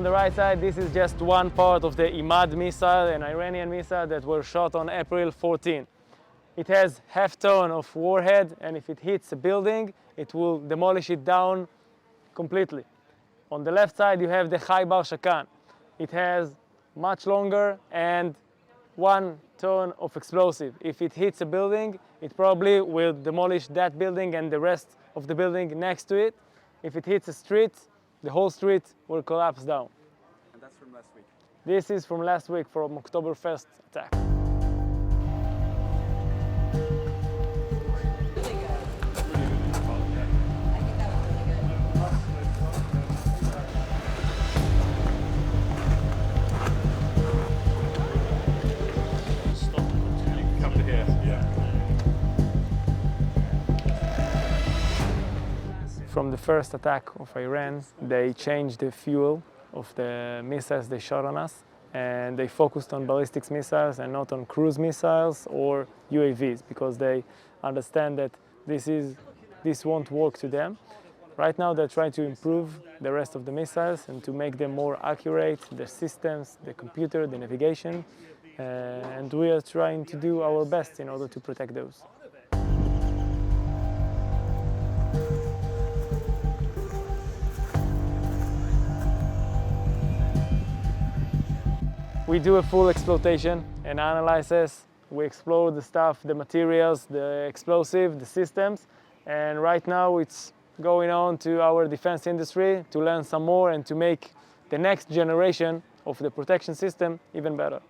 on the right side, this is just one part of the Imad missile, an Iranian missile that was shot on April 14. It has half-ton of warhead, and if it hits a building, it will demolish it down completely. On the left side, you have the Khaybar Shakan. It has much longer and 1 ton of explosive. If it hits a building, it probably will demolish that building and the rest of the building next to it. If it hits a street, the whole street will collapse down. And that's from last week? This is from last week, from October 1st attack. From the first attack of Iran, they changed the fuel of the missiles they shot on us, and they focused on ballistic missiles and not on cruise missiles or UAVs, because they understand that this won't work to them. Right now they're trying to improve the rest of the missiles and to make them more accurate, the systems, the computer, the navigation, and we are trying to do our best in order to protect those. We do a full exploitation and analysis. We explore the stuff, the materials, the explosive, the systems, and right now it's going on to our defense industry to learn some more and to make the next generation of the protection system even better.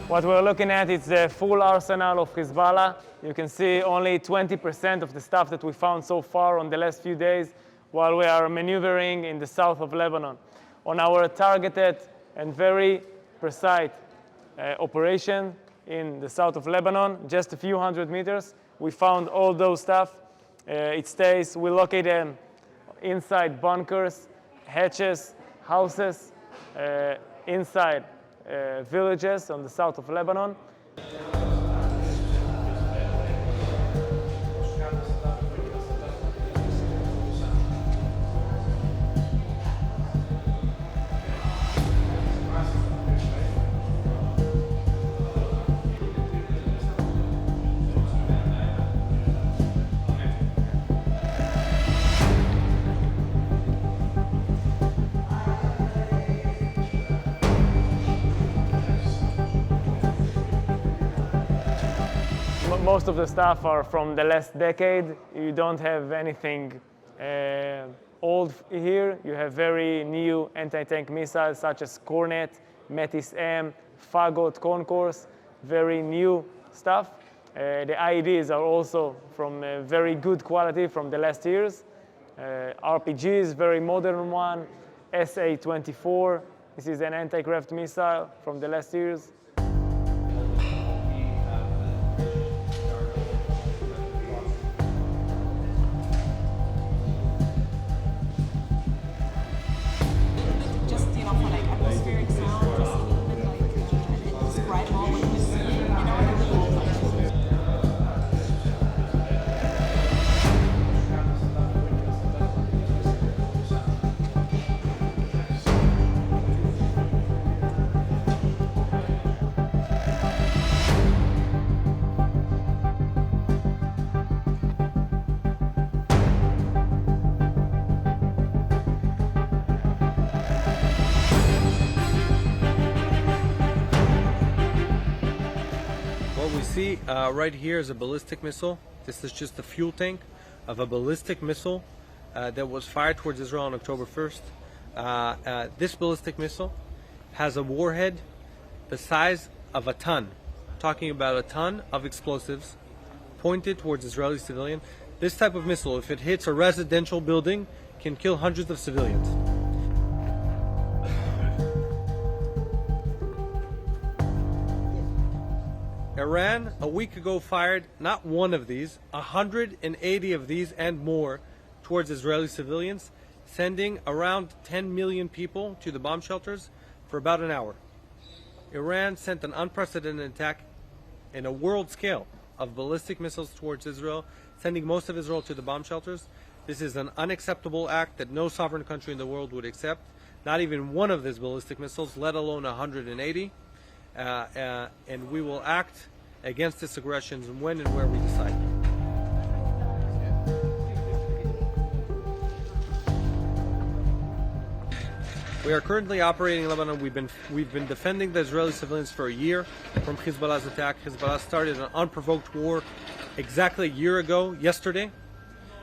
What we're looking at is the full arsenal of Hezbollah. You can see only 20% of the stuff that we found so far on the last few days while we are maneuvering in the south of Lebanon. On our targeted and very precise operation in the south of Lebanon, just a few hundred meters, we found all those stuff. We locate them inside bunkers, hatches, houses, inside villages on the south of Lebanon. Most of the stuff are from the last decade. You don't have anything old here. You have very new anti-tank missiles such as Kornet, Metis-M, Fagot, Concourse, very new stuff. The IEDs are also from very good quality from the last years. RPGs, very modern one. SA-24, this is an anti-craft missile from the last years. we see right here is a ballistic missile. This is just the fuel tank of a ballistic missile that was fired towards Israel on October 1st. This ballistic missile has a warhead the size of a ton, talking about a ton of explosives pointed towards Israeli civilians. This type of missile, if it hits a residential building, can kill hundreds of civilians. Iran, a week ago, fired not one of these, 180 of these and more towards Israeli civilians, sending around 10 million people to the bomb shelters for about an hour. Iran sent an unprecedented attack in a world scale of ballistic missiles towards Israel, sending most of Israel to the bomb shelters. This is an unacceptable act that no sovereign country in the world would accept. Not even one of these ballistic missiles, let alone 180. And we will act against this aggression when and where we decide. We are currently operating in Lebanon. We've been defending the Israeli civilians for a year from Hezbollah's attack. Hezbollah started an unprovoked war exactly a year ago, yesterday,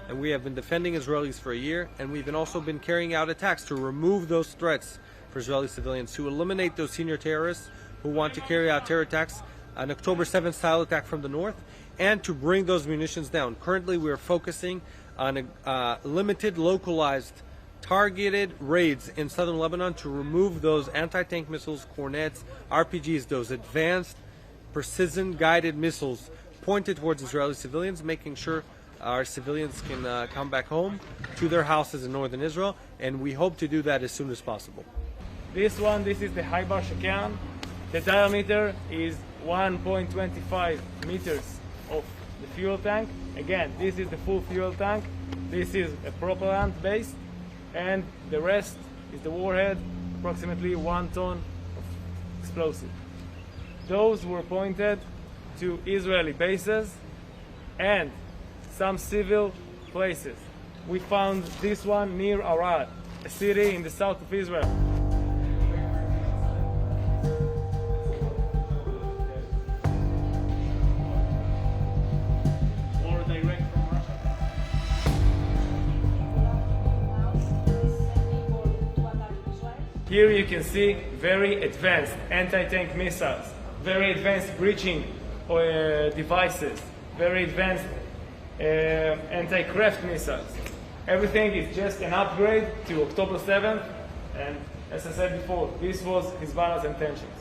and we have been defending Israelis for a year. And we've also been carrying out attacks to remove those threats for Israeli civilians, to eliminate those senior terrorists who want to carry out terror attacks, an October 7th style attack from the north, and to bring those munitions down. Currently, we are focusing on limited, localized, targeted raids in southern Lebanon to remove those anti-tank missiles, cornets, RPGs, those advanced precision-guided missiles pointed towards Israeli civilians, making sure our civilians can come back home to their houses in northern Israel, and we hope to do that as soon as possible. This is the Haibar Shakan. The diameter is 1.25 meters of the fuel tank. Again, this is the full fuel tank. This is a propellant based, and the rest is the warhead, approximately 1 ton of explosive. Those were pointed to Israeli bases and some civil places. We found this one near Arad, a city in the south of Israel. Here you can see very advanced anti-tank missiles, very advanced breaching devices, very advanced anti-craft missiles. Everything is just an upgrade to October 7th, and as I said before, this was Hezbollah's intentions.